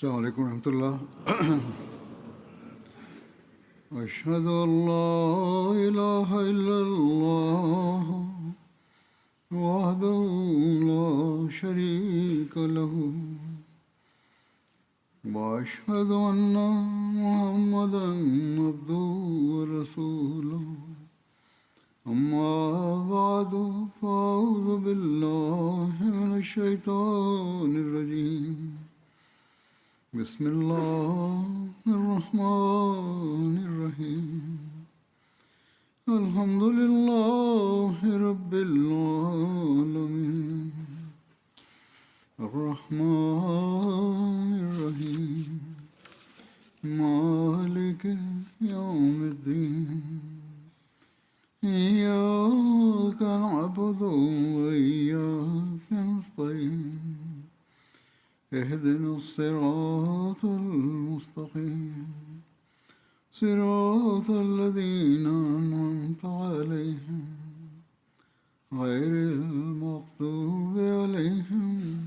السلام عليكم ورحمة الله. أشهد أن لا إله إلا الله وحده لا شريك له وأشهد أن محمدا عبده ورسوله أما بعد فأعوذ بالله من الشيطان الرجيم بسم الله الرحمن الرحيم الحمد لله رب العالمين الرحمن الرحيم مالك يوم الدين إياك نعبد وإياك نستعين اهدنا الصراط المستقيم صراط الذين أنعمت عليهم غير المغضوب عليهم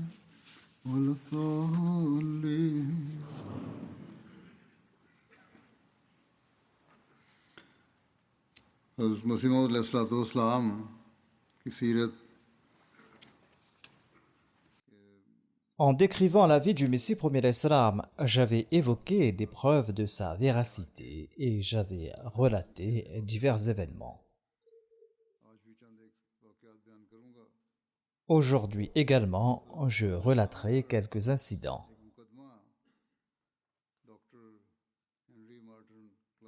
ولا الضالين. حضرت مسیح موعود علیہ الصلوۃ والسلام کی سیرت. En décrivant la vie du Messie premier l'Islam, j'avais évoqué des preuves de sa véracité et j'avais relaté divers événements. Aujourd'hui également, je relaterai quelques incidents.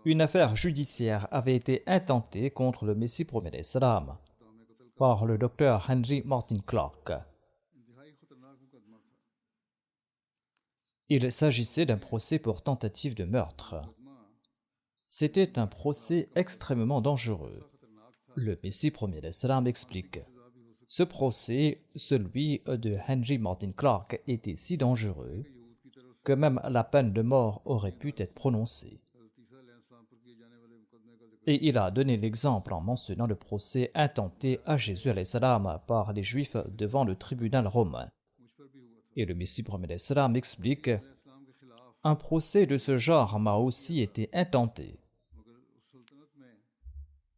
Une affaire judiciaire avait été intentée contre le Messie premier l'Islam par le docteur Henry Martin Clark. Il s'agissait d'un procès pour tentative de meurtre. C'était un procès extrêmement dangereux. Le Messie premier l'Islam explique. Ce procès, celui de Henry Martin Clark, était si dangereux que même la peine de mort aurait pu être prononcée. Et il a donné l'exemple en mentionnant le procès intenté à Jésus alayhi salam par les Juifs devant le tribunal romain. Et le Messie premier l'Islam explique « Un procès de ce genre m'a aussi été intenté. »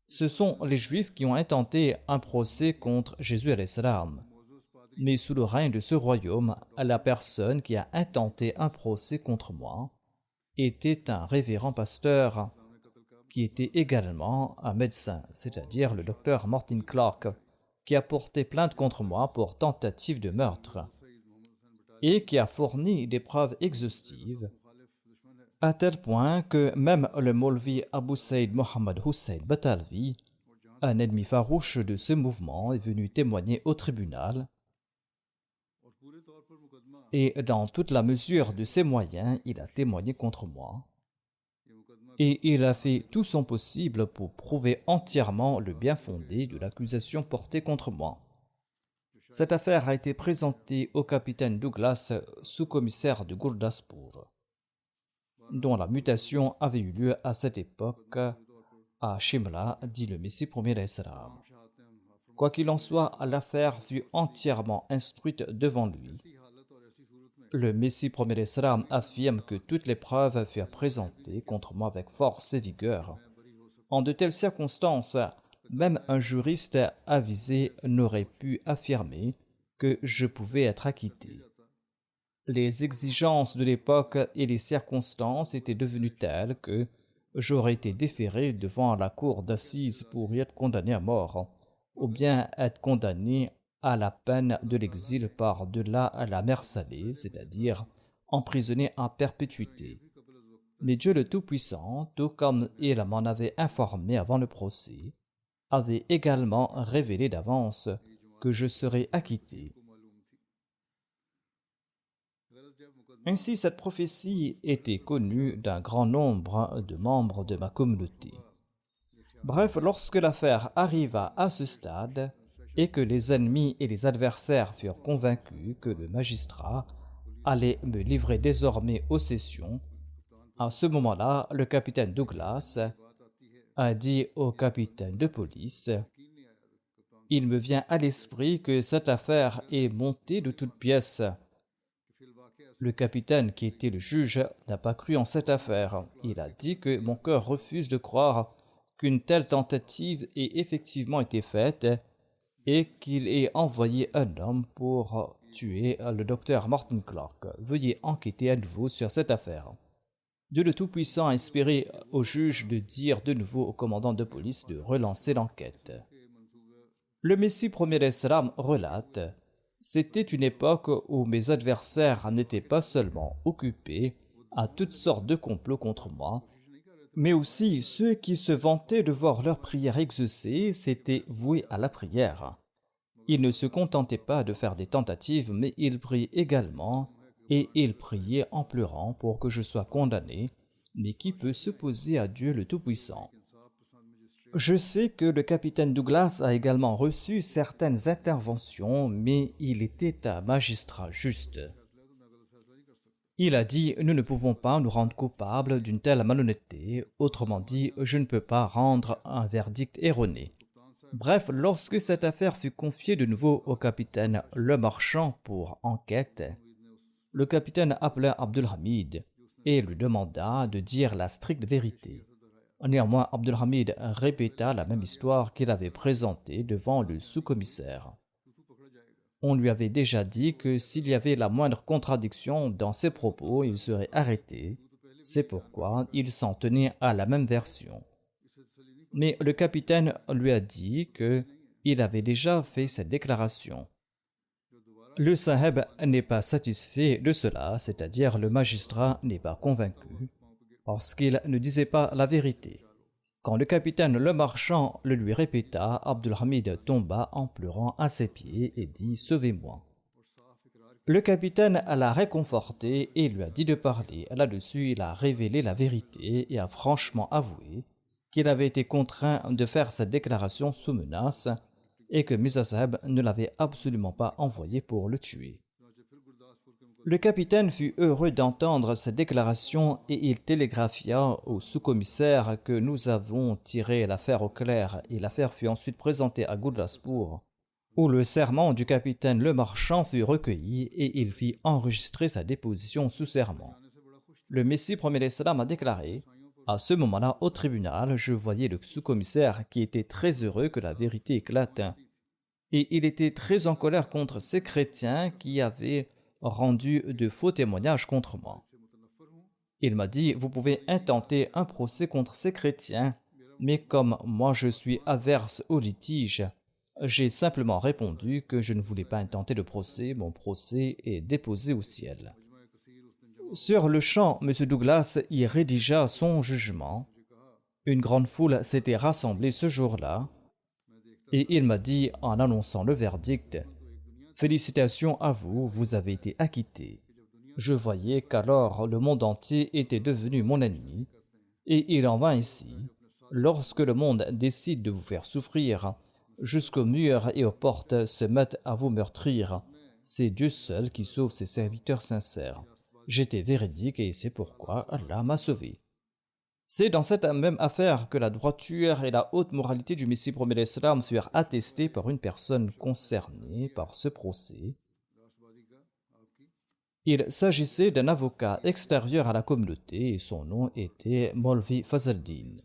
Ce sont les Juifs qui ont intenté un procès contre Jésus alayhi salam. Mais sous le règne de ce royaume, la personne qui a intenté un procès contre moi était un révérend pasteur qui était également un médecin, c'est-à-dire le docteur Martin Clark, qui a porté plainte contre moi pour tentative de meurtre et qui a fourni des preuves exhaustives à tel point que même le Maulvi Abu Saïd Mohammed Hussein Batalvi, un ennemi farouche de ce mouvement, est venu témoigner au tribunal et dans toute la mesure de ses moyens, il a témoigné contre moi et il a fait tout son possible pour prouver entièrement le bien fondé de l'accusation portée contre moi. Cette affaire a été présentée au capitaine Douglas, sous-commissaire de Gurdaspur, dont la mutation avait eu lieu à cette époque à Shimla, dit le Messie premier l'Islam. Quoi qu'il en soit, l'affaire fut entièrement instruite devant lui. Le Messie premier l'Islam affirme que toutes les preuves furent présentées contre moi avec force et vigueur. En de telles circonstances, même un juriste avisé n'aurait pu affirmer que je pouvais être acquitté. Les exigences de l'époque et les circonstances étaient devenues telles que j'aurais été déféré devant la cour d'assises pour y être condamné à mort, ou bien être condamné à la peine de l'exil par-delà à la mer Salée, c'est-à-dire emprisonné à perpétuité. Mais Dieu le Tout-Puissant, tout comme il m'en avait informé avant le procès, avait également révélé d'avance que je serais acquitté. Ainsi, cette prophétie était connue d'un grand nombre de membres de ma communauté. Bref, lorsque l'affaire arriva à ce stade et que les ennemis et les adversaires furent convaincus que le magistrat allait me livrer désormais aux sessions, à ce moment-là, le capitaine Douglas a dit au capitaine de police « Il me vient à l'esprit que cette affaire est montée de toutes pièces. Le capitaine qui était le juge n'a pas cru en cette affaire. Il a dit que mon cœur refuse de croire qu'une telle tentative ait effectivement été faite et qu'il ait envoyé un homme pour tuer le docteur Martin Clark. Veuillez enquêter à nouveau sur cette affaire. Dieu le Tout-Puissant a inspiré au juge de dire de nouveau au commandant de police de relancer l'enquête. Le Messie premier d'Islam relate: c'était une époque où mes adversaires n'étaient pas seulement occupés à toutes sortes de complots contre moi, mais aussi ceux qui se vantaient de voir leurs prières exaucées s'étaient voués à la prière. Ils ne se contentaient pas de faire des tentatives, mais ils priaient également, et ils priaient en pleurant pour que je sois condamné. Mais qui peut s'opposer à Dieu le Tout-Puissant? Je sais que le capitaine Douglas a également reçu certaines interventions, mais il était un magistrat juste. Il a dit: nous ne pouvons pas nous rendre coupables d'une telle malhonnêteté, autrement dit, je ne peux pas rendre un verdict erroné. Bref, lorsque cette affaire fut confiée de nouveau au capitaine Le Marchand pour enquête, le capitaine appela Abdulhamid et lui demanda de dire la stricte vérité. Néanmoins, Abdulhamid répéta la même histoire qu'il avait présentée devant le sous-commissaire. On lui avait déjà dit que s'il y avait la moindre contradiction dans ses propos, il serait arrêté. C'est pourquoi il s'en tenait à la même version. Mais le capitaine lui a dit qu'il avait déjà fait cette déclaration. Le saheb n'est pas satisfait de cela, c'est-à-dire le magistrat n'est pas convaincu, parce qu'il ne disait pas la vérité. Quand le capitaine Le Marchand le lui répéta, Abdulhamid tomba en pleurant à ses pieds et dit: sauvez-moi. Le capitaine l'a réconforté et lui a dit de parler. Là-dessus, il a révélé la vérité et a franchement avoué qu'il avait été contraint de faire cette déclaration sous menace et que Mirza Saheb ne l'avait absolument pas envoyé pour le tuer. Le capitaine fut heureux d'entendre cette déclaration et il télégraphia au sous-commissaire que nous avons tiré l'affaire au clair, et l'affaire fut ensuite présentée à Gurdaspur, où le serment du capitaine Le Marchand fut recueilli et il fit enregistrer sa déposition sous serment. Le Messie premier d'Islam a déclaré: à ce moment-là, au tribunal, je voyais le sous-commissaire qui était très heureux que la vérité éclate, et il était très en colère contre ces chrétiens qui avaient rendu de faux témoignages contre moi. Il m'a dit: vous pouvez intenter un procès contre ces chrétiens, mais comme moi je suis averse au litige, j'ai simplement répondu que je ne voulais pas intenter de procès, mon procès est déposé au ciel. Sur le champ, M. Douglas y rédigea son jugement. Une grande foule s'était rassemblée ce jour-là, et il m'a dit en annonçant le verdict: félicitations à vous, vous avez été acquitté. Je voyais qu'alors le monde entier était devenu mon ennemi, et il en va ainsi. Lorsque le monde décide de vous faire souffrir, jusqu'aux murs et aux portes se mettent à vous meurtrir, c'est Dieu seul qui sauve ses serviteurs sincères. J'étais véridique et c'est pourquoi Allah m'a sauvé. C'est dans cette même affaire que la droiture et la haute moralité du Messie premier d'Islam furent attestées par une personne concernée par ce procès. Il s'agissait d'un avocat extérieur à la communauté et son nom était Molvi Fazaldin.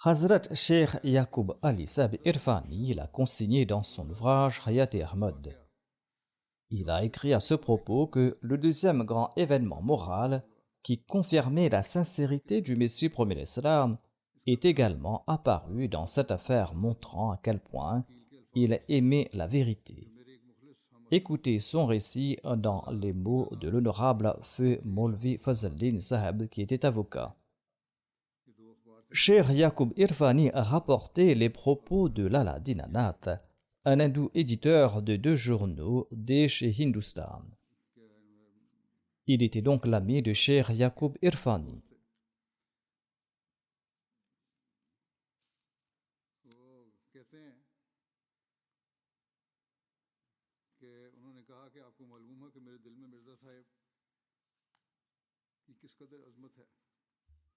Hazrat Sheikh Yaqub Ali Sab Irfani l'a consigné dans son ouvrage Hayat e Ahmad. Il a écrit à ce propos que le deuxième grand événement moral qui confirmait la sincérité du Messie premier d'Islam est également apparu dans cette affaire, montrant à quel point il aimait la vérité. Écoutez son récit dans les mots de l'honorable feu Molvi Fazaldin Saheb qui était avocat. Cheikh Yaqub Irfani a rapporté les propos de Lala Dinanath, un hindou éditeur de 2 journaux chez Hindustan. Il était donc l'ami de Cheikh Yaqub Irfani.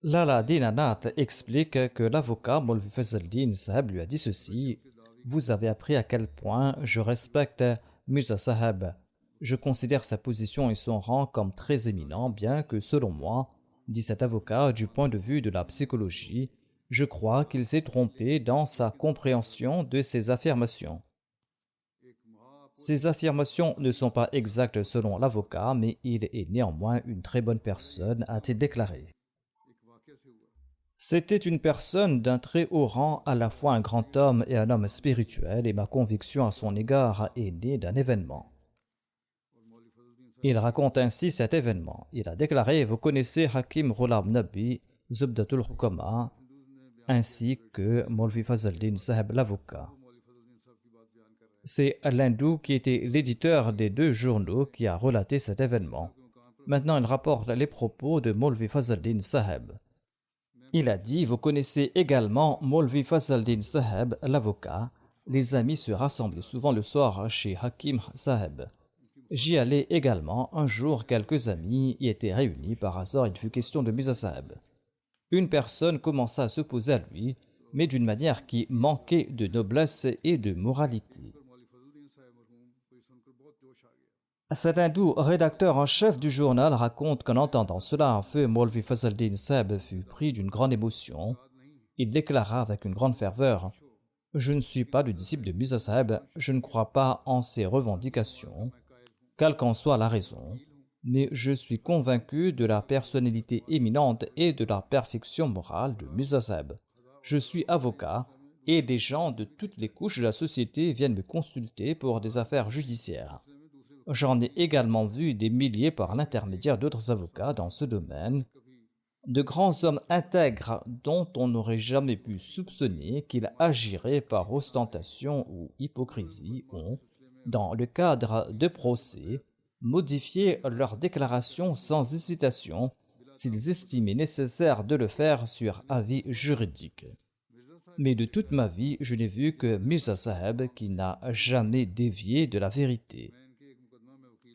Lala Dinanat explique que l'avocat Molvi Fazaldin Saheb lui a dit ceci: vous avez appris à quel point je respecte Mirza Saheb. Je considère sa position et son rang comme très éminents, bien que, selon moi, dit cet avocat, du point de vue de la psychologie, je crois qu'il s'est trompé dans sa compréhension de ses affirmations. Ces affirmations ne sont pas exactes selon l'avocat, mais il est néanmoins une très bonne personne, a-t-il déclaré. C'était une personne d'un très haut rang, à la fois un grand homme et un homme spirituel, et ma conviction à son égard est née d'un événement. Il raconte ainsi cet événement. Il a déclaré: vous connaissez Hakim Ghulam Nabi, Zubdatul Hukama, ainsi que Molvi Fazaldin Saheb l'avocat. C'est l'hindou qui était l'éditeur des deux journaux qui a relaté cet événement. Maintenant, il rapporte les propos de Molvi Fazaldin Saheb. Il a dit: vous connaissez également Molvi Fazaldin Saheb l'avocat. Les amis se rassemblaient souvent le soir chez Hakim Saheb. J'y allais également. Un jour, quelques amis y étaient réunis. Par hasard, il fut question de Mirza Saheb. Une personne commença à s'opposer à lui, mais d'une manière qui manquait de noblesse et de moralité. Cet hindou, rédacteur en chef du journal, raconte qu'en entendant cela, un feu Molvi Fazaldin Saheb fut pris d'une grande émotion. Il déclara avec une grande ferveur: je ne suis pas le disciple de Mirza Saheb, je ne crois pas en ses revendications, quelle qu'en soit la raison, mais je suis convaincu de la personnalité éminente et de la perfection morale de Mirza Saheb. Je suis avocat et des gens de toutes les couches de la société viennent me consulter pour des affaires judiciaires. J'en ai également vu des milliers par l'intermédiaire d'autres avocats dans ce domaine, de grands hommes intègres dont on n'aurait jamais pu soupçonner qu'ils agiraient par ostentation ou hypocrisie ont, dans le cadre de procès, modifié leurs déclarations sans hésitation s'ils estimaient nécessaire de le faire sur avis juridique. Mais de toute ma vie, je n'ai vu que Mirza Saheb qui n'a jamais dévié de la vérité.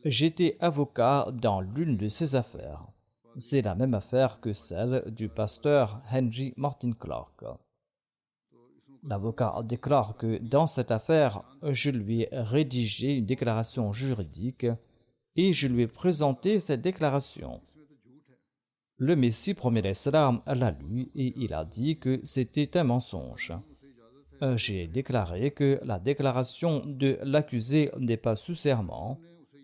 J'étais avocat dans l'une de ces affaires. C'est la même affaire que celle du pasteur Henry Martin Clark. L'avocat déclare que dans cette affaire, je lui ai rédigé une déclaration juridique et je lui ai présenté cette déclaration. Le Messie promet l'Islam l'a lu et il a dit que c'était un mensonge. J'ai déclaré que la déclaration de l'accusé n'est pas sous serment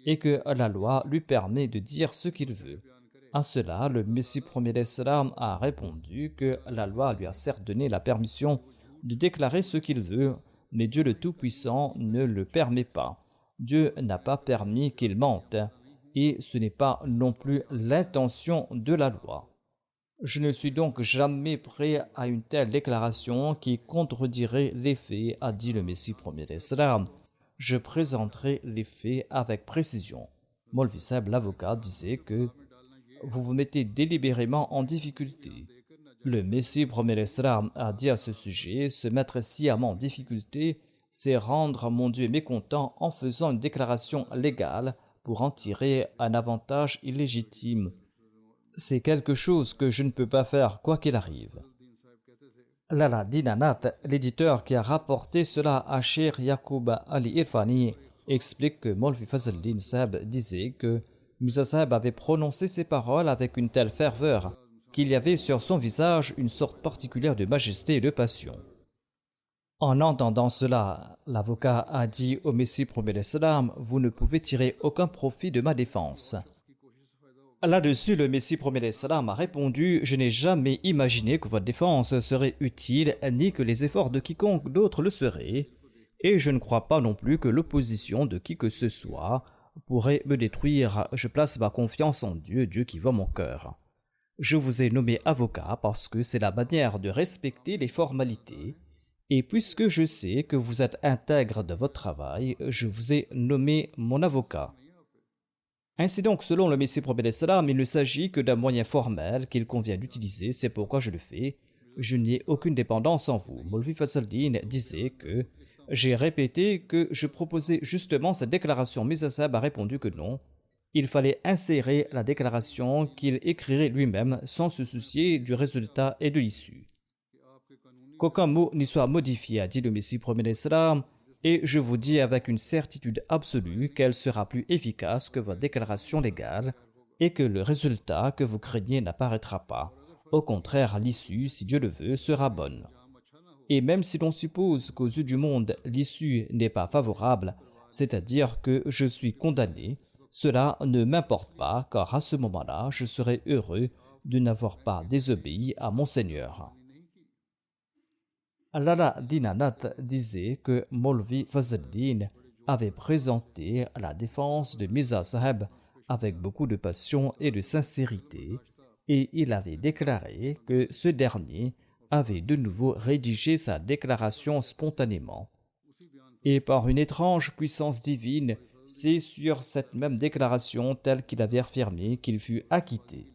et que la loi lui permet de dire ce qu'il veut. À cela, le Messie promet l'Islam a répondu que la loi lui a certes donné la permission de déclarer ce qu'il veut, mais Dieu le Tout-Puissant ne le permet pas. Dieu n'a pas permis qu'il mente, et ce n'est pas non plus l'intention de la loi. Je ne suis donc jamais prêt à une telle déclaration qui contredirait les faits, a dit le Messie premier d'Islam. Je présenterai les faits avec précision. Molvi Saheb, l'avocat, disait que vous vous mettez délibérément en difficulté. Le Messie promet l'Islam a dit à ce sujet: se mettre sciemment en difficulté, c'est rendre mon Dieu mécontent en faisant une déclaration légale pour en tirer un avantage illégitime. C'est quelque chose que je ne peux pas faire quoi qu'il arrive. Lala Dinanat, l'éditeur qui a rapporté cela à Sheikh Yaqub Ali Irfani, explique que Molvi Fazaldin Saheb disait que Mirza Saheb avait prononcé ces paroles avec une telle ferveur qu'il y avait sur son visage une sorte particulière de majesté et de passion. En entendant cela, l'avocat a dit au Messie promet l'Islam: vous ne pouvez tirer aucun profit de ma défense. Là-dessus, le Messie promet l'Islam a répondu: je n'ai jamais imaginé que votre défense serait utile, ni que les efforts de quiconque d'autre le seraient, et je ne crois pas non plus que l'opposition de qui que ce soit pourrait me détruire. Je place ma confiance en Dieu, Dieu qui voit mon cœur. Je vous ai nommé avocat parce que c'est la manière de respecter les formalités, et puisque je sais que vous êtes intègre de votre travail, je vous ai nommé mon avocat. Ainsi donc, selon le Messie prophète d'Islam, il ne s'agit que d'un moyen formel qu'il convient d'utiliser, c'est pourquoi je le fais. Je n'ai aucune dépendance en vous. Molvi Fazaldin disait que j'ai répété que je proposais justement cette déclaration. Mirza Saheb a répondu que non. il fallait insérer la déclaration qu'il écrirait lui-même sans se soucier du résultat et de l'issue. Qu'aucun mot n'y soit modifié, a dit le Messie premier d'Islam, et je vous dis avec une certitude absolue qu'elle sera plus efficace que votre déclaration légale et que le résultat que vous craignez n'apparaîtra pas. Au contraire, l'issue, si Dieu le veut, sera bonne. Et même si l'on suppose qu'aux yeux du monde, l'issue n'est pas favorable, c'est-à-dire que je suis condamné, cela ne m'importe pas, car à ce moment-là, je serai heureux de n'avoir pas désobéi à mon Seigneur. Lala Dinanath disait que Maulvi Fazl-Din avait présenté la défense de Mirza Saheb avec beaucoup de passion et de sincérité, et il avait déclaré que ce dernier avait de nouveau rédigé sa déclaration spontanément. Et par une étrange puissance divine, c'est sur cette même déclaration telle qu'il avait affirmé qu'il fut acquitté.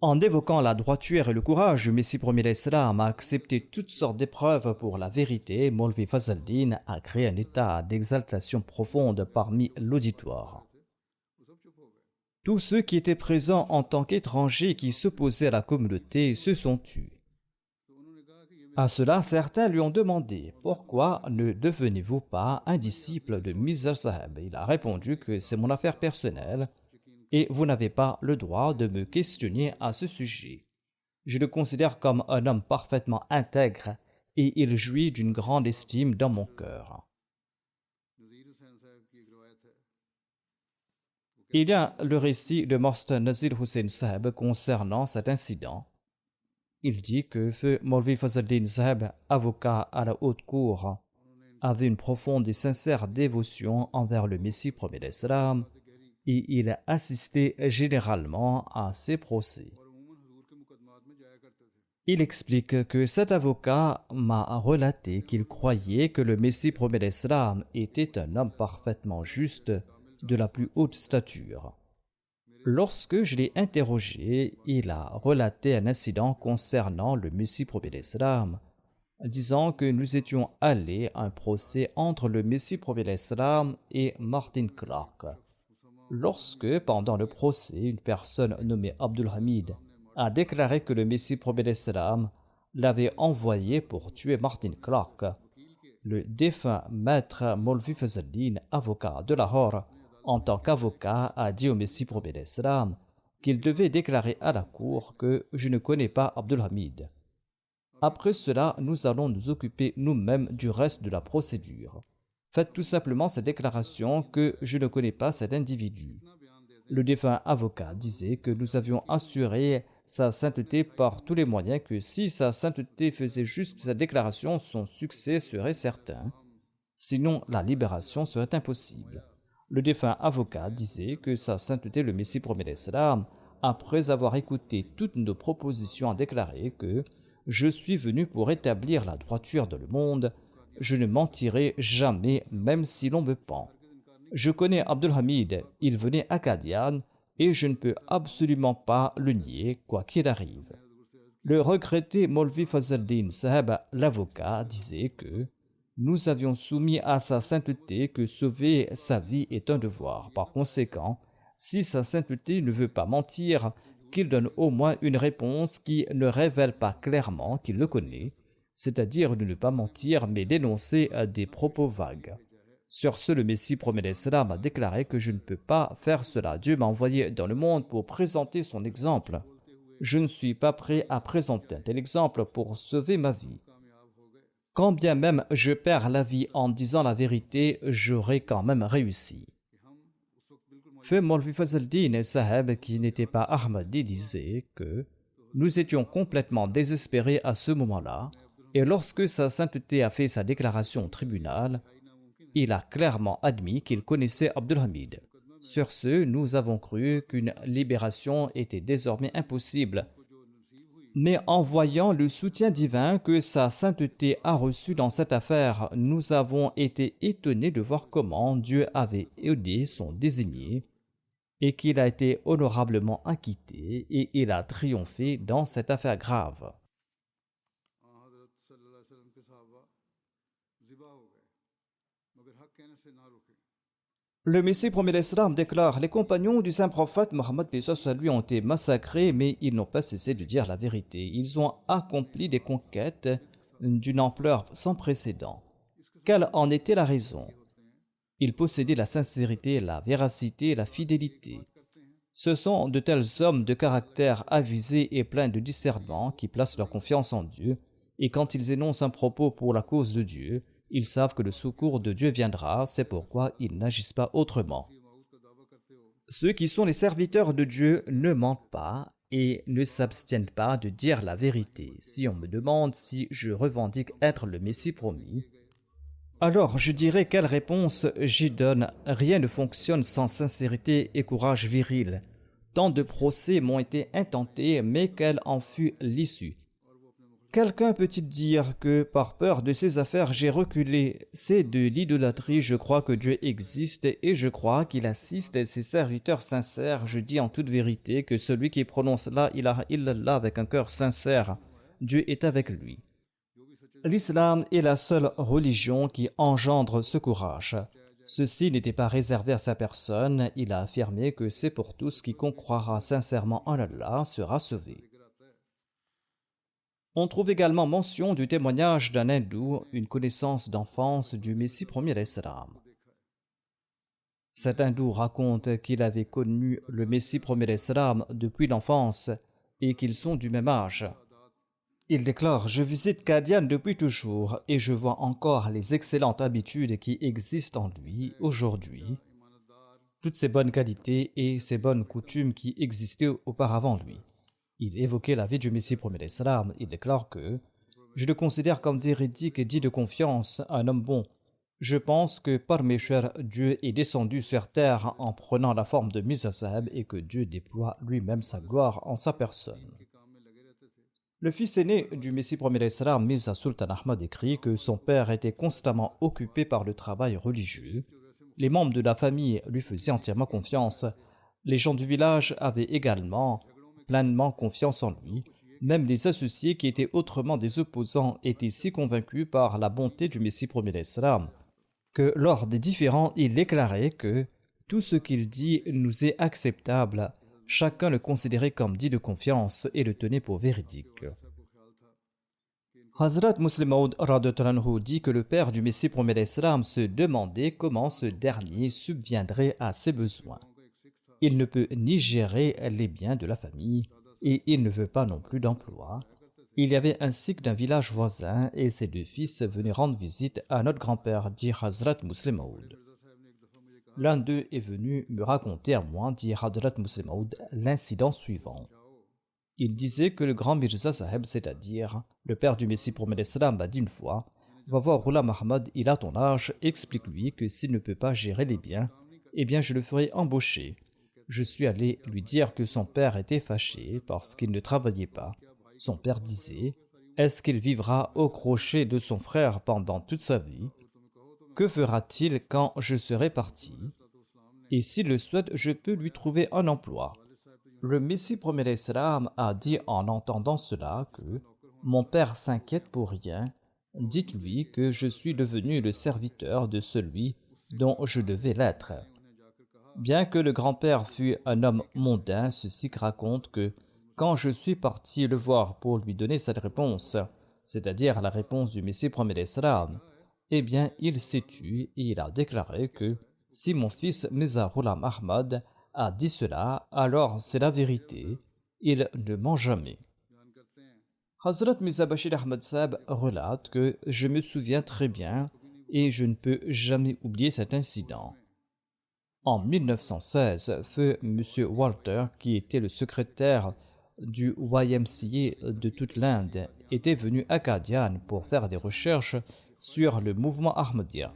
En évoquant la droiture et le courage, le Messie premier d'Islam a accepté toutes sortes d'épreuves pour la vérité. Maulvi Fazl-Din a créé un état d'exaltation profonde parmi l'auditoire. Tous ceux qui étaient présents en tant qu'étrangers qui s'opposaient à la communauté se sont tus. À cela, certains lui ont demandé « Pourquoi ne devenez-vous pas un disciple de Mirza Saheb ?» Il a répondu que c'est mon affaire personnelle et vous n'avez pas le droit de me questionner à ce sujet. Je le considère comme un homme parfaitement intègre et il jouit d'une grande estime dans mon cœur. Il y a le récit de Master Nazir Hussain Saheb concernant cet incident. Il dit que feu Maulvi Fazl-Din Saheb, avocat à la haute cour, avait une profonde et sincère dévotion envers le Messie premier d'Islam et il assistait généralement à ses procès. Il explique que cet avocat m'a relaté qu'il croyait que le Messie premier d'Islam était un homme parfaitement juste de la plus haute stature. Lorsque je l'ai interrogé, il a relaté un incident concernant le Messie premier d'Islam, disant que nous étions allés à un procès entre le Messie premier d'Islam et Martin Clark. Lorsque, pendant le procès, une personne nommée Abdul Hamid a déclaré que le Messie premier d'Islam l'avait envoyé pour tuer Martin Clark, le défunt maître Maulvi Fazl-Din, avocat de Lahore, en tant qu'avocat, a dit au Messie premier d'Islam qu'il devait déclarer à la cour que je ne connais pas Abdul Hamid. Après cela, nous allons nous occuper nous-mêmes du reste de la procédure. Faites tout simplement cette déclaration que je ne connais pas cet individu. Le défunt avocat disait que nous avions assuré sa sainteté par tous les moyens, que si sa sainteté faisait juste cette déclaration, son succès serait certain. Sinon, la libération serait impossible. Le défunt avocat disait que sa sainteté le Messie premier d'Islam, après avoir écouté toutes nos propositions, a déclaré que « Je suis venu pour établir la droiture dans le monde. Je ne mentirai jamais, même si l'on me pend. Je connais Abdul Hamid, il venait à Qadian et je ne peux absolument pas le nier, quoi qu'il arrive. » Le regretté Maulvi Fazl-Din Saheb, l'avocat, disait que nous avions soumis à sa sainteté que sauver sa vie est un devoir. Par conséquent, si sa sainteté ne veut pas mentir, qu'il donne au moins une réponse qui ne révèle pas clairement qu'il le connaît, c'est-à-dire de ne pas mentir mais d'énoncer des propos vagues. Sur ce, le Messie premier d'Islam a déclaré que je ne peux pas faire cela. Dieu m'a envoyé dans le monde pour présenter son exemple. Je ne suis pas prêt à présenter un tel exemple pour sauver ma vie. Quand bien même je perds la vie en disant la vérité, j'aurai quand même réussi. Feu Maulvi Fazl-Din Saheb, qui n'était pas Ahmadi, disait que nous étions complètement désespérés à ce moment-là, et lorsque sa sainteté a fait sa déclaration au tribunal, il a clairement admis qu'il connaissait Abdul Hamid. Sur ce, nous avons cru qu'une libération était désormais impossible. Mais en voyant le soutien divin que sa sainteté a reçu dans cette affaire, nous avons été étonnés de voir comment Dieu avait aidé son désigné et qu'il a été honorablement acquitté et il a triomphé dans cette affaire grave. Le Messie premier l'Islam déclare: les compagnons du saint prophète Mohammed paix soit lui ont été massacrés, mais ils n'ont pas cessé de dire la vérité. Ils ont accompli des conquêtes d'une ampleur sans précédent. Quelle en était la raison? Ils possédaient la sincérité, la véracité, la fidélité. Ce sont de tels hommes de caractère avisés et pleins de discernement qui placent leur confiance en Dieu, et quand ils énoncent un propos pour la cause de Dieu, ils savent que le secours de Dieu viendra, c'est pourquoi ils n'agissent pas autrement. Ceux qui sont les serviteurs de Dieu ne mentent pas et ne s'abstiennent pas de dire la vérité. Si on me demande si je revendique être le Messie promis, alors je dirais quelle réponse j'y donne. Rien ne fonctionne sans sincérité et courage viril. Tant de procès m'ont été intentés, mais quelle en fut l'issue? Quelqu'un peut-il dire que par peur de ces affaires j'ai reculé? C'est de l'idolâtrie. Je crois que Dieu existe et je crois qu'il assiste ses serviteurs sincères. Je dis en toute vérité que celui qui prononce la ilaha illallah avec un cœur sincère, Dieu est avec lui. L'islam est la seule religion qui engendre ce courage. Ceci n'était pas réservé à sa personne. Il a affirmé que c'est pour tous. Quiconque croira sincèrement en Allah sera sauvé. On trouve également mention du témoignage d'un hindou, une connaissance d'enfance du Messie premier l'Islam. Cet hindou raconte qu'il avait connu le Messie premier l'Islam depuis l'enfance et qu'ils sont du même âge. Il déclare: je visite Qadian depuis toujours et je vois encore les excellentes habitudes qui existent en lui aujourd'hui, toutes ces bonnes qualités et ces bonnes coutumes qui existaient auparavant en lui. Il évoquait la vie du Messie premier l'Islam. Il déclare que je le considère comme véridique et dit de confiance, un homme bon. Je pense que par mes chers, Dieu est descendu sur terre en prenant la forme de Mirza Sahib et que Dieu déploie lui-même sa gloire en sa personne. Le fils aîné du Messie premier l'Islam, Mirza Sultan Ahmad, écrit que son père était constamment occupé par le travail religieux. Les membres de la famille lui faisaient entièrement confiance. Les gens du village avaient également pleinement confiance en lui. Même les associés qui étaient autrement des opposants étaient si convaincus par la bonté du Messie premier l'Islam que lors des différends, il déclarait que tout ce qu'il dit nous est acceptable. Chacun le considérait comme dit de confiance et le tenait pour véridique. Hazrat Muslim Maud dit que le père du Messie premier l'Islam se demandait comment ce dernier subviendrait à ses besoins. Il ne peut ni gérer les biens de la famille et il ne veut pas non plus d'emploi. Il y avait un sikh d'un village voisin et ses deux fils venaient rendre visite à notre grand-père, dit Hazrat Muslim Maud. L'un d'eux est venu me raconter à moi, dit Hazrat Muslim Maud, l'incident suivant. Il disait que le grand Mirza Sahib, c'est-à-dire le père du Messie premier l'Islam, m'a dit une fois: va voir Ghulam Ahmad, il a ton âge, explique-lui que s'il ne peut pas gérer les biens, eh bien je le ferai embaucher. Je suis allé lui dire que son père était fâché parce qu'il ne travaillait pas. Son père disait: est-ce qu'il vivra au crochet de son frère pendant toute sa vie? Que fera-t-il quand je serai parti? Et s'il le souhaite, je peux lui trouver un emploi. Le Messie premier l'Islam a dit en entendant cela que mon père s'inquiète pour rien. Dites-lui que je suis devenu le serviteur de celui dont je devais l'être. Bien que le grand-père fût un homme mondain, ce sikh raconte que quand je suis parti le voir pour lui donner cette réponse, c'est-à-dire la réponse du Messie premier l'Islam, eh bien il s'est tu et il a déclaré que si mon fils Mirza Ghulam Ahmad a dit cela, alors c'est la vérité, il ne ment jamais. Hazrat Mirza Bashir Ahmad Sahib relate que je me souviens très bien et je ne peux jamais oublier cet incident. En 1916, feu M. Walter, qui était le secrétaire du YMCA de toute l'Inde, était venu à Qadian pour faire des recherches sur le mouvement Ahmadiyya.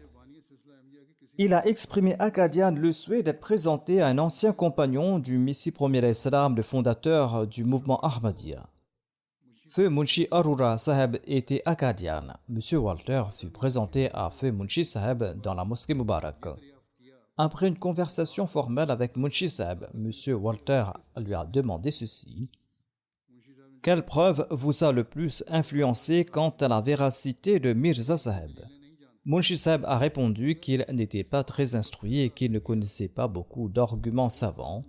Il a exprimé à Qadian le souhait d'être présenté à un ancien compagnon du Messie premier l'Islam, le fondateur du mouvement Ahmadiyya. Feu Munshi Arora Sahib était à Qadian. M. Walter fut présenté à Feu Munshi Sahib dans la mosquée Mubarak. Après une conversation formelle avec Munshi Sahib, M. Walter lui a demandé ceci: quelle preuve vous a le plus influencé quant à la véracité de Mirza Sahib? Munshi Sahib a répondu qu'il n'était pas très instruit et qu'il ne connaissait pas beaucoup d'arguments savants.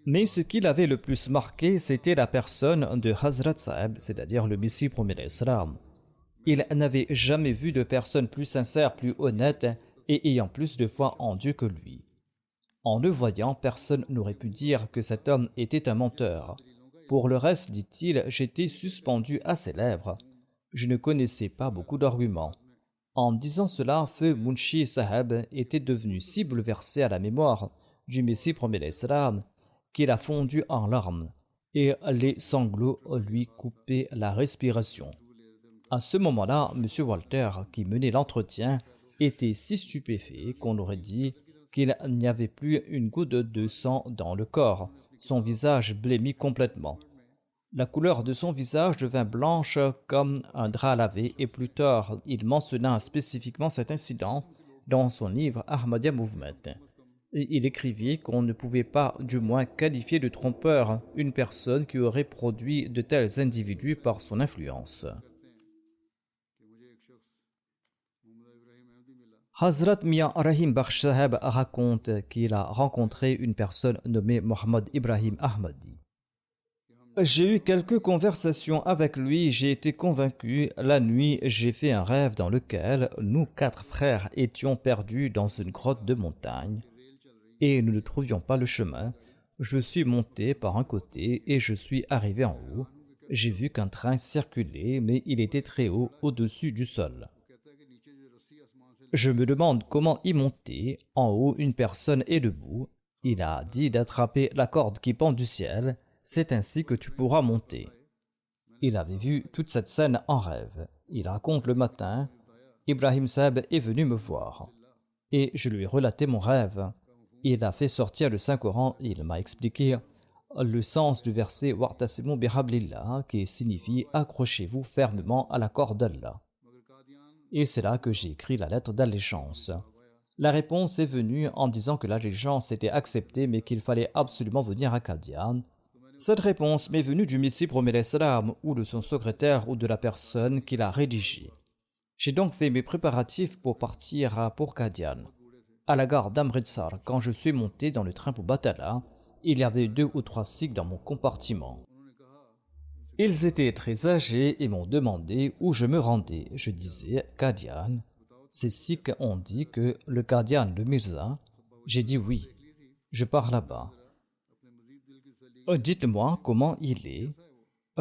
Mais ce qui l'avait le plus marqué, c'était la personne de Hazrat Sahib, c'est-à-dire le Messie premier d'Islam. Il n'avait jamais vu de personne plus sincère, plus honnête et ayant plus de foi en Dieu que lui. En le voyant, personne n'aurait pu dire que cet homme était un menteur. Pour le reste, dit-il, j'étais suspendu à ses lèvres. Je ne connaissais pas beaucoup d'arguments. En disant cela, Feu Munshi Sahib était devenu si bouleversé à la mémoire du Messie premier d'Islam qu'il a fondu en larmes et les sanglots lui coupaient la respiration. À ce moment-là, M. Walter, qui menait l'entretien, était si stupéfait qu'on aurait dit qu'il n'y avait plus une goutte de sang dans le corps. Son visage blêmit complètement. La couleur de son visage devint blanche comme un drap lavé et plus tard, il mentionna spécifiquement cet incident dans son livre Ahmadiyya Movement. Et il écrivit qu'on ne pouvait pas du moins qualifier de trompeur une personne qui aurait produit de tels individus par son influence. Hazrat Mian Rahim Bakhsh Sahib raconte qu'il a rencontré une personne nommée Mohammad Ibrahim Ahmadi. J'ai eu quelques conversations avec lui, j'ai été convaincu. La nuit, j'ai fait un rêve dans lequel nous 4 frères étions perdus dans une grotte de montagne et nous ne trouvions pas le chemin. Je suis monté par un côté et je suis arrivé en haut. J'ai vu qu'un train circulait, mais il était très haut au-dessus du sol. Je me demande comment y monter. En haut, une personne est debout. Il a dit d'attraper la corde qui pend du ciel. C'est ainsi que tu pourras monter. Il avait vu toute cette scène en rêve. Il raconte le matin, Ibrahim Sahib est venu me voir. Et je lui ai relaté mon rêve. Il a fait sortir le Saint-Coran et il m'a expliqué le sens du verset Wa'tasimu bihablillah qui signifie accrochez-vous fermement à la corde d'Allah. Et c'est là que j'ai écrit la lettre d'allégeance. La réponse est venue en disant que l'allégeance était acceptée mais qu'il fallait absolument venir à Qadian. Cette réponse m'est venue du Messie premier d'Islam ou de son secrétaire ou de la personne qui l'a rédigée. J'ai donc fait mes préparatifs pour partir pour Qadian. À la gare d'Amritsar, quand je suis monté dans le train pour Batala, il y avait 2 ou 3 Sikhs dans mon compartiment. Ils étaient très âgés et m'ont demandé où je me rendais. Je disais Qadian. Ces Sikhs ont dit que le Qadian de Mirza. J'ai dit oui, je pars là-bas. Dites-moi comment il est.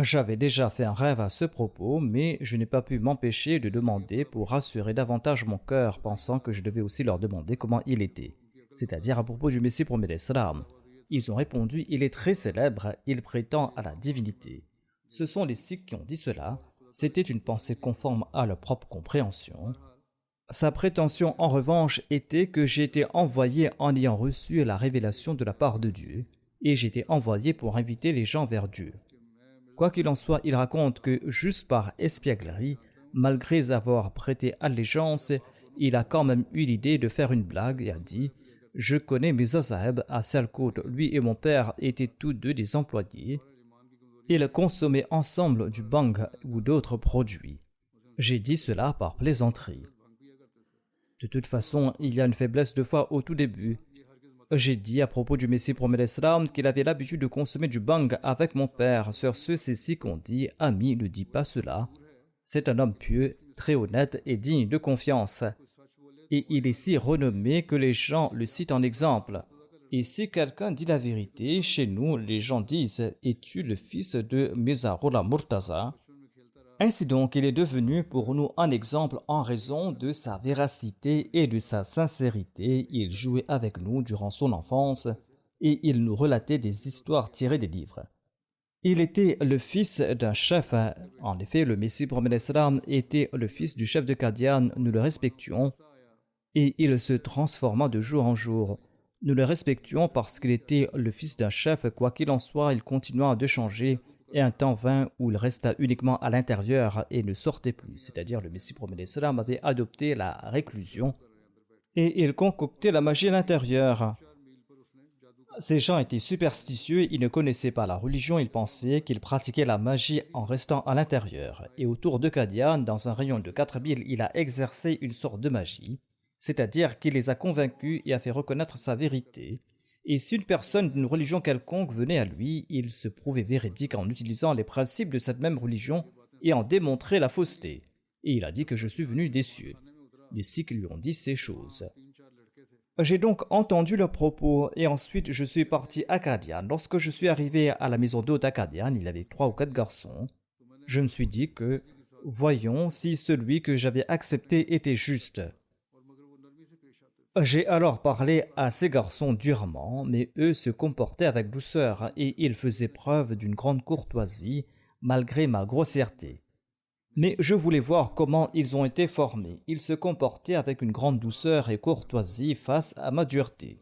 J'avais déjà fait un rêve à ce propos, mais je n'ai pas pu m'empêcher de demander pour rassurer davantage mon cœur, pensant que je devais aussi leur demander comment il était, c'est-à-dire à propos du Messie premier d'Islam. Ils ont répondu, il est très célèbre, il prétend à la divinité. Ce sont les Sikhs qui ont dit cela, c'était une pensée conforme à leur propre compréhension. Sa prétention en revanche était que j'ai été envoyé en ayant reçu la révélation de la part de Dieu, et j'ai été envoyé pour inviter les gens vers Dieu. Quoi qu'il en soit, il raconte que juste par espièglerie, malgré avoir prêté allégeance, il a quand même eu l'idée de faire une blague et a dit « Je connais Mirza Sahib à Sialkot, lui et mon père étaient tous deux des employés. Ils consommaient ensemble du bhang ou d'autres produits. J'ai dit cela par plaisanterie. De toute façon, il y a une faiblesse de foi au tout début. J'ai dit à propos du Messie premier d'Islam qu'il avait l'habitude de consommer du bhang avec mon père. Sur ce, c'est qu'on dit « Ami, ne dis pas cela. C'est un homme pieux, très honnête et digne de confiance. Et il est si renommé que les gens le citent en exemple. Et si quelqu'un dit la vérité, chez nous, les gens disent « Es-tu le fils de Mirza-Ghulam Murtaza ?» Ainsi donc, il est devenu pour nous un exemple en raison de sa véracité et de sa sincérité. Il jouait avec nous durant son enfance et il nous relatait des histoires tirées des livres. Il était le fils d'un chef. En effet, le Messie premier d'Islam était le fils du chef de Qadian. Nous le respections et il se transforma de jour en jour. Nous le respections parce qu'il était le fils d'un chef. Quoi qu'il en soit, il continua de changer. Et un temps vint où il resta uniquement à l'intérieur et ne sortait plus, c'est-à-dire le Messie premier d'Islam avait adopté la réclusion et il concoctait la magie à l'intérieur. Ces gens étaient superstitieux, ils ne connaissaient pas la religion, ils pensaient qu'ils pratiquaient la magie en restant à l'intérieur. Et autour de Qadian, dans un rayon de 4 milles, il a exercé une sorte de magie, c'est-à-dire qu'il les a convaincus et a fait reconnaître sa vérité. Et si une personne d'une religion quelconque venait à lui, il se prouvait véridique en utilisant les principes de cette même religion et en démontrait la fausseté. Et il a dit que je suis venu des cieux. Les Sikhs lui ont dit ces choses. J'ai donc entendu leurs propos et ensuite je suis parti à Qadian. Lorsque je suis arrivé à la maison d'hôte à Qadian, il y avait 3 ou 4 garçons. Je me suis dit que, voyons si celui que j'avais accepté était juste. J'ai alors parlé à ces garçons durement, mais eux se comportaient avec douceur et ils faisaient preuve d'une grande courtoisie malgré ma grossièreté. Mais je voulais voir comment ils ont été formés. Ils se comportaient avec une grande douceur et courtoisie face à ma dureté.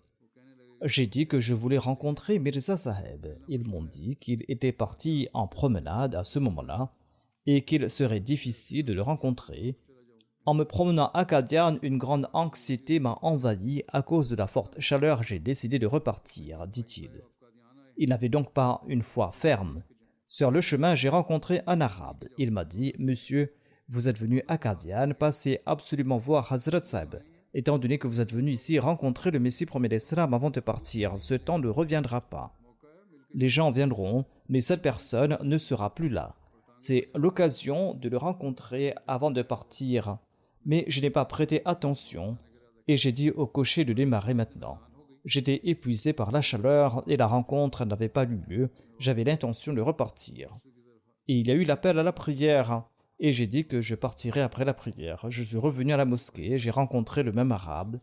J'ai dit que je voulais rencontrer Mirza Saheb. Ils m'ont dit qu'il était parti en promenade à ce moment-là et qu'il serait difficile de le rencontrer. En me promenant à Qadian, une grande anxiété m'a envahi à cause de la forte chaleur. J'ai décidé de repartir, dit-il. Il n'avait donc pas une foi ferme. Sur le chemin, j'ai rencontré un arabe. Il m'a dit « Monsieur, vous êtes venu à Qadian, passez absolument voir Hazrat Sahib. Étant donné que vous êtes venu ici rencontrer le Messie premier d'Islam avant de partir, ce temps ne reviendra pas. Les gens viendront, mais cette personne ne sera plus là. C'est l'occasion de le rencontrer avant de partir. Mais je n'ai pas prêté attention et j'ai dit au cocher de démarrer maintenant. J'étais épuisé par la chaleur et la rencontre n'avait pas eu lieu. J'avais l'intention de repartir. Et il y a eu l'appel à la prière et j'ai dit que je partirais après la prière. Je suis revenu à la mosquée et j'ai rencontré le même arabe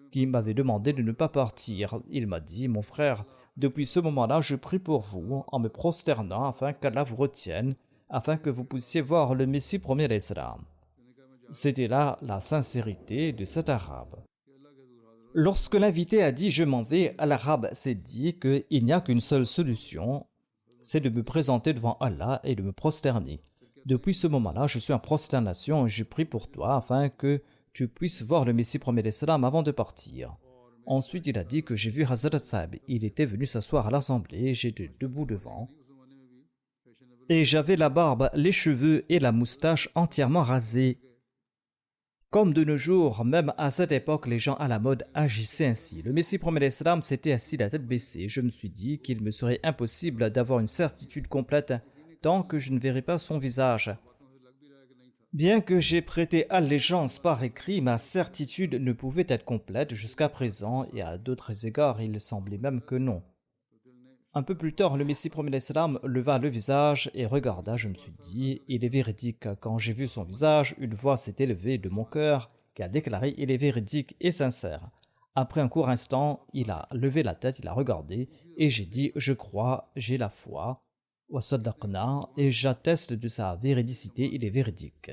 qui m'avait demandé de ne pas partir. Il m'a dit « Mon frère, depuis ce moment-là, je prie pour vous en me prosternant afin qu'Allah vous retienne, afin que vous puissiez voir le Messie premier d'Islam. » C'était là la sincérité de cet arabe. Lorsque l'invité a dit « je m'en vais », l'arabe s'est dit qu'il n'y a qu'une seule solution, c'est de me présenter devant Allah et de me prosterner. Depuis ce moment-là, je suis en prosternation et je prie pour toi afin que tu puisses voir le Messie premier d'Islam avant de partir. Ensuite, il a dit que j'ai vu Hazrat Sahib. Il était venu s'asseoir à l'assemblée, j'étais debout devant. Et j'avais la barbe, les cheveux et la moustache entièrement rasés. Comme de nos jours, même à cette époque, les gens à la mode agissaient ainsi. Le Messie premier d'Islam s'était assis la tête baissée. Je me suis dit qu'il me serait impossible d'avoir une certitude complète tant que je ne verrais pas son visage. Bien que j'ai prêté allégeance par écrit, ma certitude ne pouvait être complète jusqu'à présent et à d'autres égards, il semblait même que non. Un peu plus tard, le Messie premier d'Islam leva le visage et regarda. Je me suis dit, il est véridique. Quand j'ai vu son visage, une voix s'est élevée de mon cœur qui a déclaré, il est véridique et sincère. Après un court instant, il a levé la tête, il a regardé et j'ai dit, je crois, j'ai la foi. Wa saddaqna, et j'atteste de sa véridicité, il est véridique.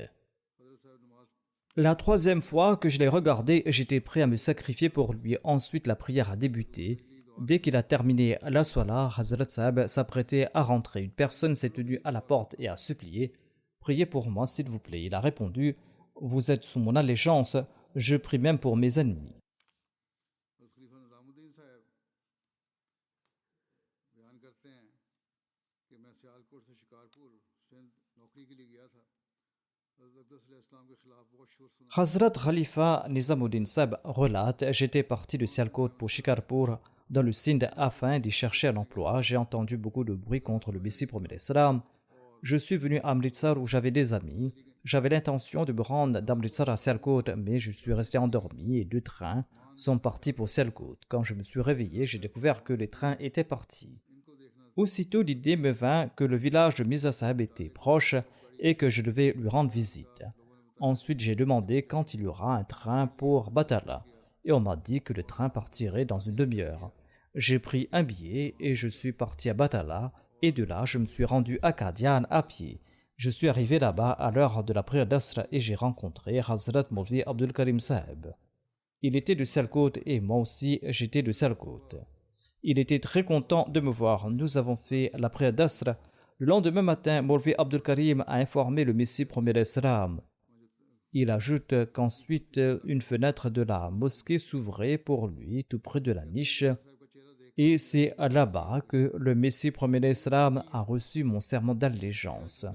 La troisième fois que je l'ai regardé, j'étais prêt à me sacrifier pour lui. Ensuite, la prière a débuté. Dès qu'il a terminé la sola, Hazrat Sahib s'apprêtait à rentrer. Une personne s'est tenue à la porte et a supplié « Priez pour moi, s'il vous plaît. » Il a répondu « Vous êtes sous mon allégeance, je prie même pour mes ennemis. » Hazrat Khalifa Nizamuddin Sahib relate « J'étais parti de Sialkot pour Shikarpur dans le Sindh afin d'y chercher un emploi. J'ai entendu beaucoup de bruit contre le Messie premier d'Islam. Je suis venu à Amritsar où j'avais des amis. J'avais l'intention de me rendre d'Amritsar à Sialkot, mais je suis resté endormi et 2 trains sont partis pour Sialkot. Quand je me suis réveillé, j'ai découvert que les trains étaient partis. Aussitôt l'idée me vint que le village de Mirza Sahib était proche et que je devais lui rendre visite. Ensuite, j'ai demandé quand il y aura un train pour Batala et on m'a dit que le train partirait dans une demi-heure. J'ai pris un billet et je suis parti à Batala et de là, je me suis rendu à Qadian à pied. Je suis arrivé là-bas à l'heure de la prière d'Asra et j'ai rencontré Hazrat Maulvi Abdul Karim Sahib. Il était de Sialkot et moi aussi j'étais de Sialkot. Il était très content de me voir. Nous avons fait la prière d'Asra. Le lendemain matin, Maulvi Abdul Karim a informé le Messie premier d'Islam. Il ajoute qu'ensuite une fenêtre de la mosquée s'ouvrait pour lui tout près de la niche Et c'est là-bas que le Messie premier d'Islam a reçu mon serment d'allégeance.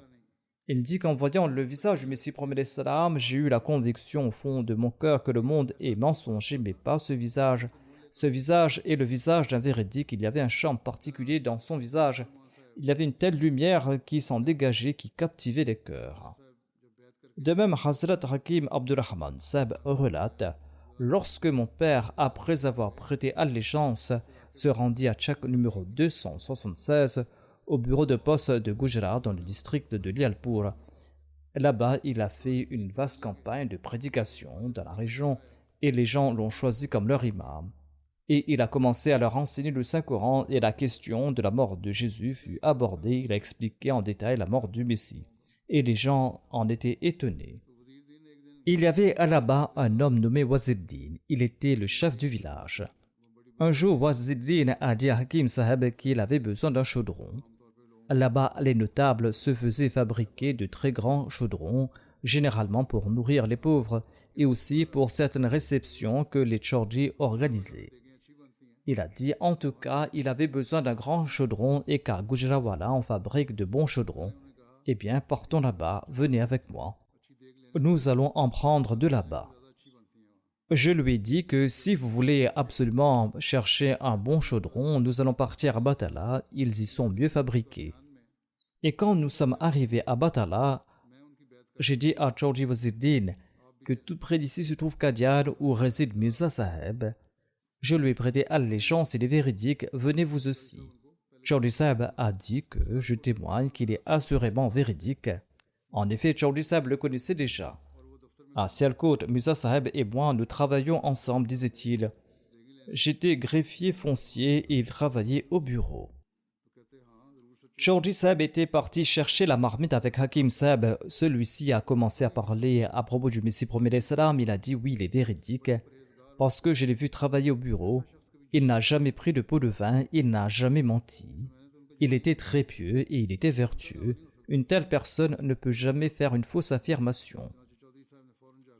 Il dit qu'en voyant le visage du Messie premier d'Islam, j'ai eu la conviction au fond de mon cœur que le monde est mensonger, mais pas ce visage. Ce visage est le visage d'un véridique. Il y avait un charme particulier dans son visage. Il y avait une telle lumière qui s'en dégageait, qui captivait les cœurs. De même, Hazrat Hakim Abdurrahman Sahib relate: lorsque mon père, après avoir prêté allégeance, se rendit à Tchak numéro 276, au bureau de poste de Gujarat dans le district de Lialpur. Là-bas, il a fait une vaste campagne de prédication dans la région et les gens l'ont choisi comme leur imam. Et il a commencé à leur enseigner le Saint-Coran et la question de la mort de Jésus fut abordée. Il a expliqué en détail la mort du Messie. Et les gens en étaient étonnés. Il y avait là-bas un homme nommé Waziddin. Il était le chef du village. Un jour, Waziddin a dit à Hakim Sahib qu'il avait besoin d'un chaudron. Là-bas, les notables se faisaient fabriquer de très grands chaudrons, généralement pour nourrir les pauvres, et aussi pour certaines réceptions que les Chordis organisaient. Il a dit, en tout cas, il avait besoin d'un grand chaudron et qu'à Gujranwala, on fabrique de bons chaudrons. Eh bien, partons là-bas, venez avec moi. Nous allons en prendre de là-bas. Je lui ai dit que si vous voulez absolument chercher un bon chaudron, nous allons partir à Batala, ils y sont mieux fabriqués. Et quand nous sommes arrivés à Batala, j'ai dit à Chordji Waziddin que tout près d'ici se trouve Kadiar où réside Mirza Sahib. Je lui ai prêté allégeance et les véridiques, venez vous aussi. Chordji Sahib a dit que je témoigne qu'il est assurément véridique. En effet, Chordji Sahib le connaissait déjà. À Sialkot, Mirza Sahib et moi, nous travaillions ensemble, disait-il. J'étais greffier foncier et il travaillait au bureau. Chordji Sahib était parti chercher la marmite avec Hakim Sahib. Celui-ci a commencé à parler à propos du Messie premier d'Islam. Il a dit oui, il est véridique, parce que je l'ai vu travailler au bureau. Il n'a jamais pris de pot de vin, il n'a jamais menti. Il était très pieux et il était vertueux. Une telle personne ne peut jamais faire une fausse affirmation.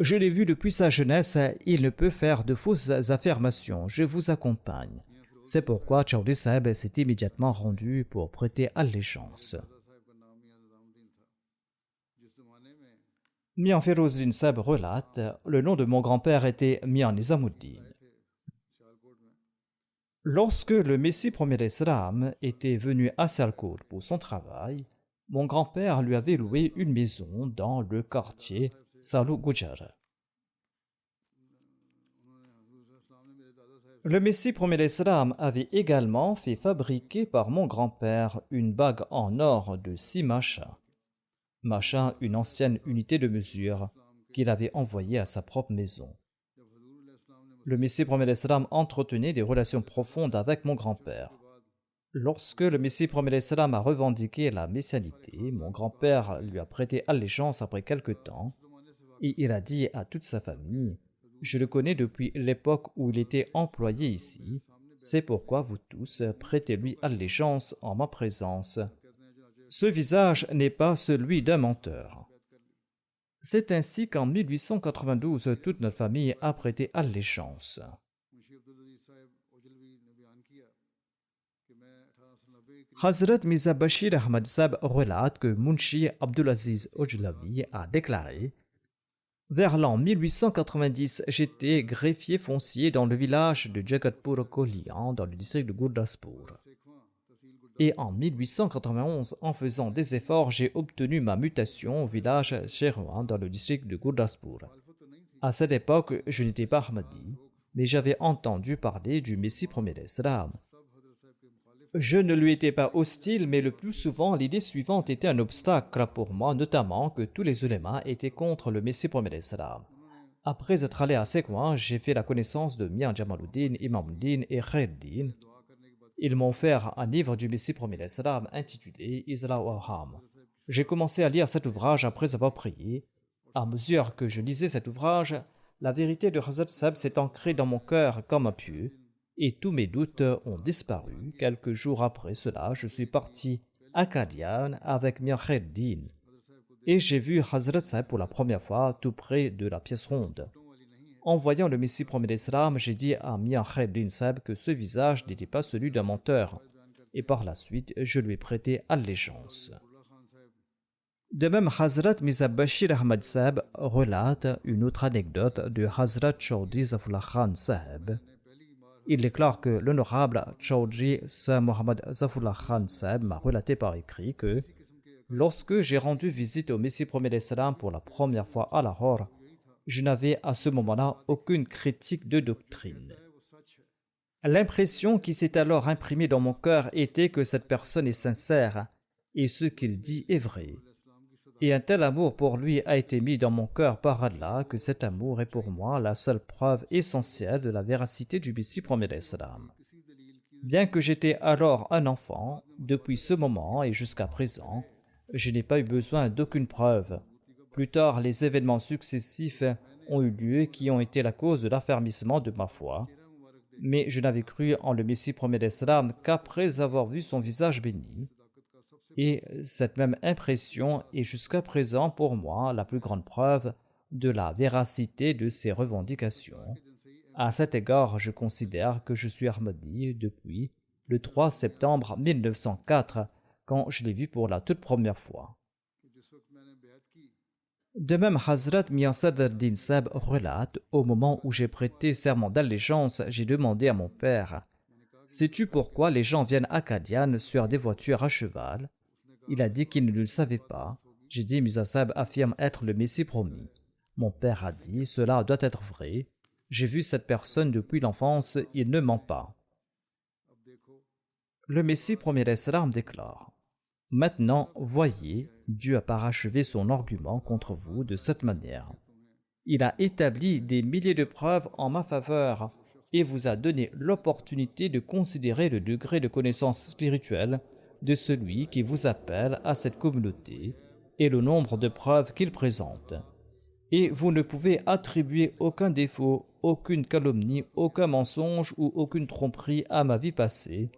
Je l'ai vu depuis sa jeunesse, il ne peut faire de fausses affirmations. Je vous accompagne. C'est pourquoi Chordji Sahib s'est immédiatement rendu pour prêter allégeance. Mian Ferozuddin Sahib relate, le nom de mon grand-père était Mian Nizamuddin. Lorsque le Messie premier d'Islam était venu à Sialkot pour son travail, mon grand-père lui avait loué une maison dans le quartier Salu Gujar. Le Messie premier d'Islam avait également fait fabriquer par mon grand-père une bague en or de 6 machas. Macha, une ancienne unité de mesure qu'il avait envoyée à sa propre maison. Le Messie premier d'Islam entretenait des relations profondes avec mon grand-père. Lorsque le Messie premier d'Islam a revendiqué la messianité, mon grand-père lui a prêté allégeance après quelque temps et il a dit à toute sa famille: je le connais depuis l'époque où il était employé ici, c'est pourquoi vous tous prêtez-lui allégeance en ma présence. Ce visage n'est pas celui d'un menteur. C'est ainsi qu'en 1892, toute notre famille a prêté allégeance. Hazrat Mirza Bashir Ahmad Sahib relate que Munshi Abdulaziz Ojlavi a déclaré: vers l'an 1890, j'étais greffier foncier dans le village de Jagatpur Kolian, dans le district de Gurdaspur. Et en 1891, en faisant des efforts, j'ai obtenu ma mutation au village Sherwan, dans le district de Gurdaspur. À cette époque, je n'étais pas Ahmadi, mais j'avais entendu parler du Messie premier d'Islam. Je ne lui étais pas hostile, mais le plus souvent, l'idée suivante était un obstacle pour moi, notamment que tous les ulémas étaient contre le Messie premier d'Islam. Après être allé à Sekwan, j'ai fait la connaissance de Mian Jamaluddin, Imamuddin et Khairuddin. Ils m'ont offert un livre du Messie premier d'Islam intitulé Isra Waham. J'ai commencé à lire cet ouvrage après avoir prié. À mesure que je lisais cet ouvrage, la vérité de Hazrat Sahib s'est ancrée dans mon cœur comme un pieu, et tous mes doutes ont disparu. Quelques jours après cela, je suis parti à Qadian avec Mian Khairuddin et j'ai vu Hazrat Sahib pour la première fois tout près de la pièce ronde. En voyant le Messie premier d'Islam, j'ai dit à Mian Khair Sahib que ce visage n'était pas celui d'un menteur. Et par la suite, je lui ai prêté allégeance. De même, Hazrat Mirza Bashir Ahmad Sahib relate une autre anecdote de Hazrat Chaudhry Zafullah Khan Sahib. Il déclare que l'honorable Chaudhry Sir Mohammad Zafullah Khan Sahib m'a relaté par écrit que lorsque j'ai rendu visite au Messie premier d'Islam pour la première fois à Lahore, je n'avais à ce moment-là aucune critique de doctrine. L'impression qui s'est alors imprimée dans mon cœur était que cette personne est sincère et ce qu'il dit est vrai. Et un tel amour pour lui a été mis dans mon cœur par Allah que cet amour est pour moi la seule preuve essentielle de la véracité du Messie premier d'Islam. Bien que j'étais alors un enfant, depuis ce moment et jusqu'à présent, je n'ai pas eu besoin d'aucune preuve. Plus tard, les événements successifs ont eu lieu qui ont été la cause de l'affermissement de ma foi. Mais je n'avais cru en le Messie premier d'Islam qu'après avoir vu son visage béni. Et cette même impression est jusqu'à présent pour moi la plus grande preuve de la véracité de ses revendications. À cet égard, je considère que je suis Ahmadi depuis le 3 septembre 1904, quand je l'ai vu pour la toute première fois. De même, Hazrat Mian Sadruddin Sahib relate, au moment où j'ai prêté serment d'allégeance, j'ai demandé à mon père « Sais-tu pourquoi les gens viennent à Qadian sur des voitures à cheval ?» Il a dit qu'il ne le savait pas. J'ai dit « Mirza Sahib affirme être le Messie promis. » Mon père a dit « Cela doit être vrai. J'ai vu cette personne depuis l'enfance, il ne ment pas. » Le Messie premier d'Islam déclare « Maintenant, voyez, Dieu a parachevé son argument contre vous de cette manière. Il a établi des milliers de preuves en ma faveur et vous a donné l'opportunité de considérer le degré de connaissance spirituelle de celui qui vous appelle à cette communauté et le nombre de preuves qu'il présente. Et vous ne pouvez attribuer aucun défaut, aucune calomnie, aucun mensonge ou aucune tromperie à ma vie passée,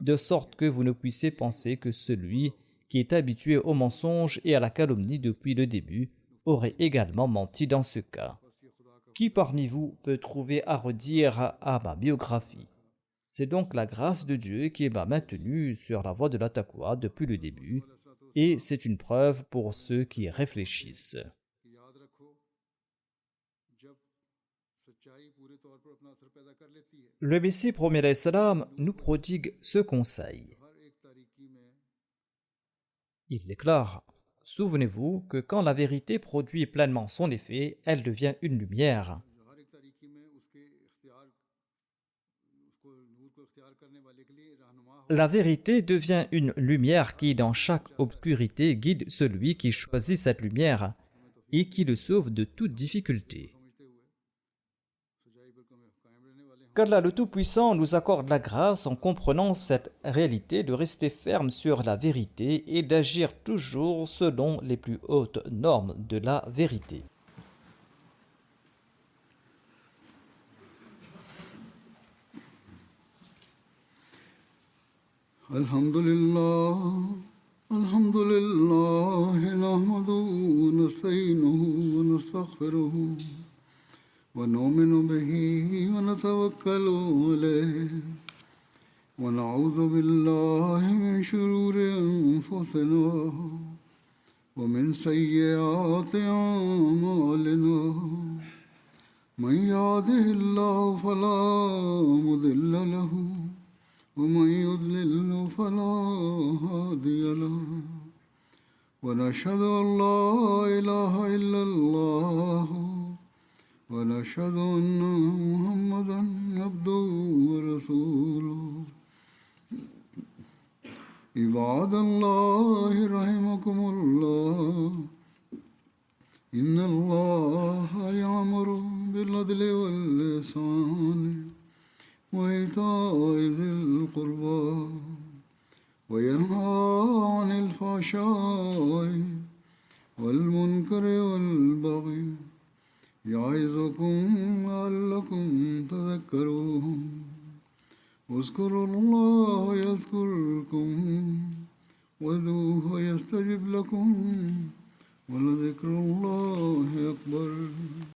de sorte que vous ne puissiez penser que celui qui est habitué au mensonge et à la calomnie depuis le début aurait également menti dans ce cas. Qui parmi vous peut trouver à redire à ma biographie? C'est donc la grâce de Dieu qui m'a maintenu sur la voie de la taqwa depuis le début, et c'est une preuve pour ceux qui réfléchissent. Le Messie premier d'Islam nous prodigue ce conseil. Il déclare « Souvenez-vous que quand la vérité produit pleinement son effet, elle devient une lumière. La vérité devient une lumière qui, dans chaque obscurité, guide celui qui choisit cette lumière et qui le sauve de toute difficulté. » Qu'Allah le Tout-Puissant nous accorde la grâce en comprenant cette réalité de rester ferme sur la vérité et d'agir toujours selon les plus hautes normes de la vérité. Alhamdulillah, alhamdulillah, nahmaduhu wa nasta'inuhu wa nastaghfiruhu. ونؤمن به ونتوكل عليه ونعوذ بالله من شرور أنفسنا ومن سيئات أعمالنا من يهده الله فلا مضل له ومن يضلل فلا هادي له ونشهد أن لا إله إلا الله ونشهد أن محمدًا عبده ورسوله. عباد الله رحمكم الله إن الله يأمر بالعدل والإحسان وإيتاء ذي القربى وينهى عن الفحشاء والمنكر والبغي يعظكم لعلكم تذكرون اذكروا الله يذكركم وادعوه يستجب لكم ولذكر الله أكبر